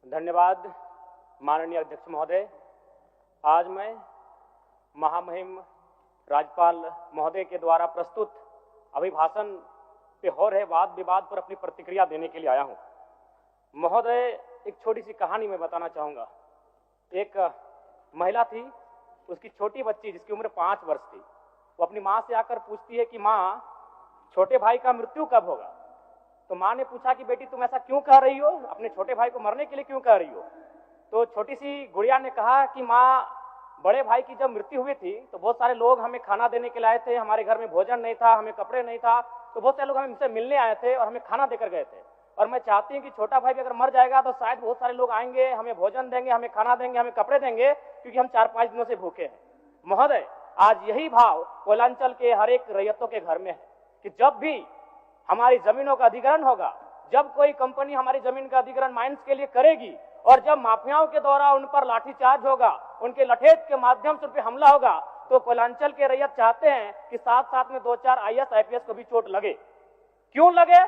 धन्यवाद माननीय अध्यक्ष महोदय। आज मैं महामहिम राज्यपाल महोदय के द्वारा प्रस्तुत अभिभाषण पे हो रहे वाद विवाद पर अपनी प्रतिक्रिया देने के लिए आया हूं। महोदय, एक छोटी सी कहानी मैं बताना चाहूंगा। एक महिला थी, उसकी छोटी बच्ची जिसकी उम्र 5 वर्ष थी, वो अपनी माँ से आकर पूछती है कि माँ, छोटे भाई का मृत्यु कब होगा? तो माँ ने पूछा कि बेटी तुम ऐसा क्यों कह रही हो, अपने छोटे भाई को मरने के लिए क्यों कह रही हो? तो छोटी सी गुड़िया ने कहा कि माँ, बड़े भाई की जब मृत्यु हुई थी तो बहुत सारे लोग हमें खाना देने के लिए आए थे, हमारे घर में भोजन नहीं था, हमें कपड़े नहीं था, तो बहुत सारे लोग हमसे मिलने आए थे और हमें खाना देकर गए थे। और मैं चाहती हूँ कि छोटा भाई भी अगर मर जाएगा तो शायद बहुत सारे लोग आएंगे, हमें भोजन देंगे, हमें खाना देंगे, हमें कपड़े देंगे, क्योंकि हम 4-5 दिनों से भूखे हैं। महोदय, आज यही भाव कोयलांचल के हर एक रैयतों के घर में है कि जब भी हमारी जमीनों का अधिग्रहण होगा, जब कोई कंपनी हमारी जमीन का अधिग्रहण माइंस के लिए करेगी और जब माफियाओं के द्वारा उन पर लाठीचार्ज होगा, उनके लठेज के माध्यम से उन पर हमला होगा, तो कोयलांचल के रैयत चाहते हैं कि साथ साथ में 2-4 IAS IPS को भी चोट लगे। क्यों लगे?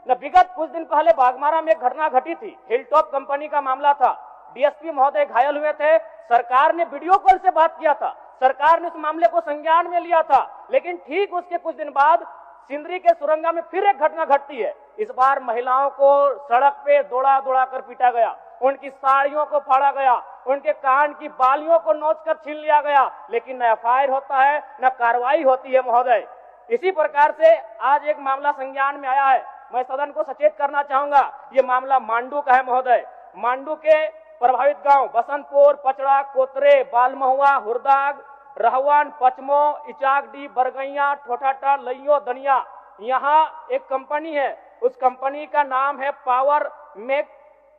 न विगत कुछ दिन पहले बागमारा में एक घटना घटी थी, हिलटॉप कंपनी का मामला था। DSP महोदय घायल हुए थे, सरकार ने वीडियो कॉल से बात किया था, सरकार ने उस मामले को संज्ञान में लिया था, लेकिन ठीक उसके कुछ दिन बाद सिंदरी के सुरंगा में फिर एक घटना घटती है। इस बार महिलाओं को सड़क पे दौड़ा दौड़ा कर पीटा गया, उनकी साड़ियों को फाड़ा गया, उनके कान की बालियों को नोचकर छीन लिया गया, लेकिन न FIR होता है न कार्रवाई होती है। महोदय, इसी प्रकार से आज एक मामला संज्ञान में आया है। मैं सदन को सचेत करना चाहूंगा, ये मामला मांडू का है। महोदय, मांडू के प्रभावित गांव बसंतपुर, पचड़ा, कोतरे, बालमहुआ, हुरदाग, रहवान, पचमो, इचाकडी, बरगैया, ठोठाटा, लइयो, दनिया, यहाँ एक कंपनी है। उस कंपनी का नाम है पावर मेक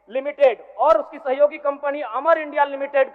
लिमिटेड और उसकी सहयोगी कंपनी अमर इंडिया लिमिटेड।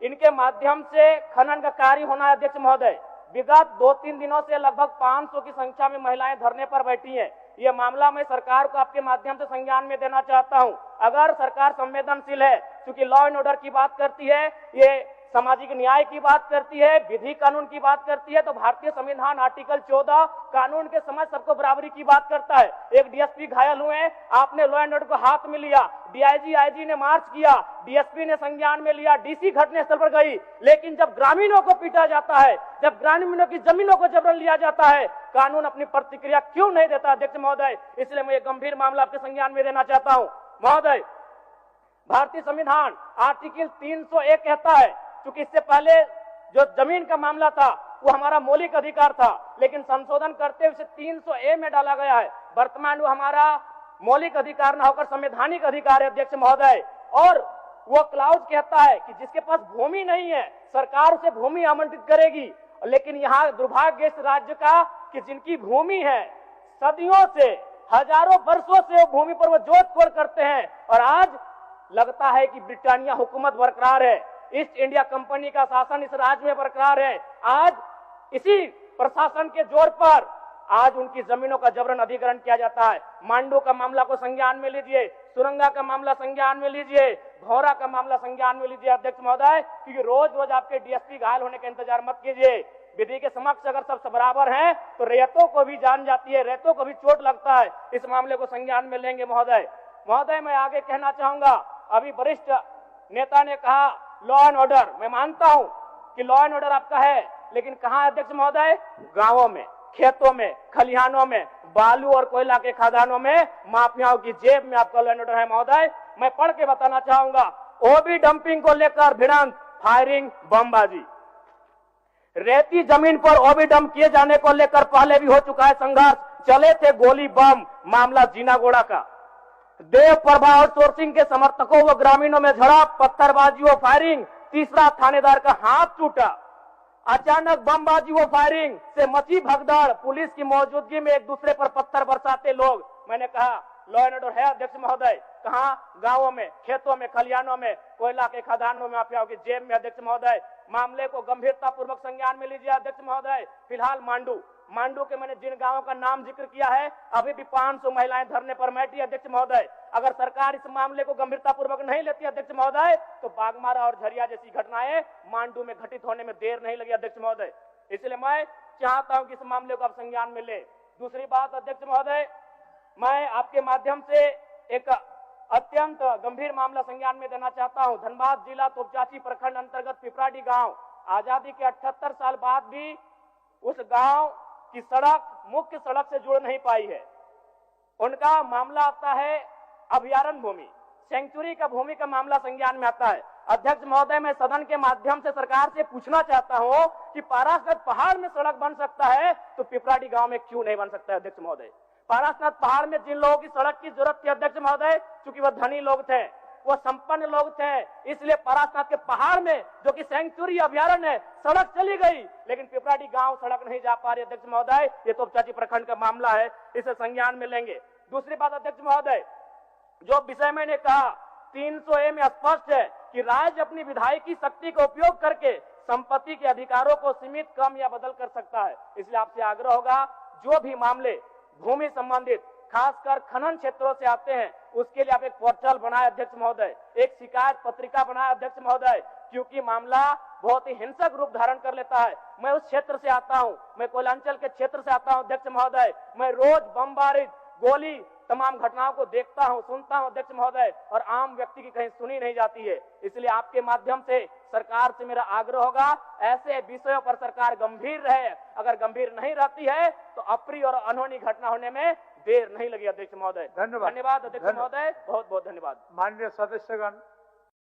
इनके माध्यम से खनन का कार्य होना है। अध्यक्ष महोदय, विगत 2-3 दिनों से लगभग 500 की संख्या में महिलाएं धरने पर बैठी हैं। ये मामला मैं सरकार को आपके माध्यम से संज्ञान में देना चाहता हूं। अगर सरकार संवेदनशील है, क्योंकि लॉ एंड ऑर्डर की बात करती है, ये सामाजिक न्याय की बात करती है, विधि कानून की बात करती है, तो भारतीय संविधान आर्टिकल 14 कानून के समझ सबको बराबरी की बात करता है। एक DSP घायल हुए, आपने लॉ एंड ऑर्डर को हाथ में लिया, DIG IG ने मार्च किया, DSP ने संज्ञान में लिया, DC घटनास्थल पर गई, लेकिन जब ग्रामीणों को पीटा जाता है, जब ग्रामीणों की जमीनों को जबरन लिया जाता है, कानून अपनी प्रतिक्रिया क्यों नहीं देता? अध्यक्ष महोदय, इसलिए मैं एक गंभीर मामला आपके संज्ञान में देना चाहता हूं। महोदय, भारतीय संविधान आर्टिकल 301 कहता है, क्योंकि इससे पहले जो जमीन का मामला था वो हमारा मौलिक अधिकार था, लेकिन संशोधन करते हुए 300A में डाला गया है। वर्तमान वो हमारा मौलिक अधिकार न होकर संवैधानिक अधिकार है। अध्यक्ष महोदय, और वो क्लाउज कहता है कि जिसके पास भूमि नहीं है सरकार उसे भूमि आवंटित करेगी, लेकिन यहाँ दुर्भाग्य इस राज्य का कि जिनकी भूमि है, सदियों से, हजारों वर्षों से वो भूमि पर वो जोत तोड़ करते हैं, और आज लगता है कि ब्रिटानिया हुकूमत बरकरार है, ईस्ट इंडिया कंपनी का शासन इस राज्य में बरकरार है। आज इसी प्रशासन के जोर पर आज उनकी जमीनों का जबरन अधिग्रहण किया जाता है। मांडू का मामला को संज्ञान में लीजिए, सुरंगा का मामला संज्ञान में लीजिए, भौरा का मामला संज्ञान में लीजिए। अध्यक्ष महोदय, क्योंकि रोज रोज आपके DSP घायल होने का इंतजार मत कीजिए। विधि के समक्ष अगर सब बराबर हैं तो रैयतों को भी जान जाती है, रैयतों को भी चोट लगता है। इस मामले को संज्ञान में लेंगे। महोदय, मैं आगे कहना चाहूंगा, अभी वरिष्ठ नेता ने कहा लॉ एंड ऑर्डर, मैं मानता हूं कि लॉ एंड ऑर्डर आपका है, लेकिन कहां है अध्यक्ष महोदय? गांवों में, खेतों में, खलिहानों में, बालू और कोयला के खदानों में, माफियाओं की जेब में आपका लॉ एंड ऑर्डर है। महोदय, मैं पढ़ के बताना चाहूंगा, ओबी डंपिंग को लेकर भिड़ंत, फायरिंग, बमबाजी। रेती जमीन पर ओबी डंप किए जाने को लेकर पहले भी हो चुका है संघर्ष, चले थे गोली बम, मामला जीनागोड़ा का। देव प्रभा आउटसोर्सिंग के समर्थकों व ग्रामीणों में झड़प, पत्थरबाजी व फायरिंग, तीसरा थानेदार का हाथ टूटा। अचानक बमबाजी व फायरिंग से मची भगदड़, पुलिस की मौजूदगी में एक दूसरे पर पत्थर बरसाते लोग। मैंने कहा लॉ एंड ऑर्डर है अध्यक्ष महोदय, कहां? गांवों में, खेतों में, खलिहानों में, कोयला के खदानों में, माफियाओं की जेब में। अध्यक्ष महोदय, मामले को गंभीरता पूर्वक संज्ञान में लीजिए। अध्यक्ष महोदय, फिलहाल मांडू के मैंने जिन गांवों का नाम जिक्र किया है, अभी भी 500 महिलाएं धरने पर बैठी। अध्यक्ष महोदय, अगर सरकार इस मामले को गंभीरता पूर्वक नहीं लेती अध्यक्ष महोदय, तो बागमारा और झरिया जैसी घटनाएं मांडू में घटित होने में देर नहीं लगी। अध्यक्ष महोदय, इसलिए मैं चाहता हूं कि इस मामले को आप संज्ञान में ले। दूसरी बात अध्यक्ष महोदय, मैं आपके माध्यम से एक अत्यंत गंभीर मामला संज्ञान में देना चाहता हूं। धनबाद जिला तोपचाची प्रखंड अंतर्गत पिपराडी गांव आजादी के 78 साल बाद भी उस गांव की सड़क मुख्य सड़क से जुड़ नहीं पाई है। उनका मामला आता है अभयारण्य भूमि, सेंचुरी का भूमि का मामला संज्ञान में आता है। अध्यक्ष महोदय, मैं सदन के माध्यम से सरकार से पूछना चाहता हूं कि पारासनाथ पहाड़ में सड़क बन सकता है तो पिपराडी गांव में क्यों नहीं बन सकता है? अध्यक्ष महोदय, पारासनाथ पहाड़ में जिन लोगों की सड़क की जरूरत थी अध्यक्ष महोदय, चूंकि वह धनी लोग थे, वो संपन्न लोग थे, इसलिए पारासनाथ के पहाड़ में जो कि सेंचुरी अभयारण्य है सड़क चली गई, लेकिन पिपराडी गांव सड़क नहीं जा पा रही। अध्यक्ष महोदय, ये तोपचाची प्रखंड का मामला है, इसे संज्ञान में लेंगे। दूसरी बात अध्यक्ष महोदय, जो विषय मैंने कहा 300A में स्पष्ट है कि राज्य अपनी विधायकी शक्ति का उपयोग करके संपत्ति के अधिकारों को सीमित, कम या बदल कर सकता है। इसलिए आपसे आग्रह होगा, जो भी मामले भूमि संबंधित खासकर खनन क्षेत्रों से आते हैं उसके लिए आप एक पोर्टल बनाए अध्यक्ष महोदय, एक शिकायत पत्रिका बनाए अध्यक्ष महोदय, क्योंकि मामला बहुत ही हिंसक रूप धारण कर लेता है। मैं उस क्षेत्र से आता हूं, मैं कोयलांचल के क्षेत्र से आता हूं अध्यक्ष महोदय, मैं रोज बमबारी, गोली, तमाम घटनाओं को देखता हूं, सुनता हूं अध्यक्ष महोदय, और आम व्यक्ति की कहीं सुनी नहीं जाती है। इसलिए आपके माध्यम से सरकार से मेरा आग्रह होगा, ऐसे विषयों पर सरकार गंभीर रहे। अगर गंभीर नहीं रहती है तो अप्रिय और अनहोनी घटना होने में देर नहीं लगी। अध्यक्ष महोदय, धन्यवाद अध्यक्ष महोदय, बहुत बहुत धन्यवाद। माननीय सदस्यगण,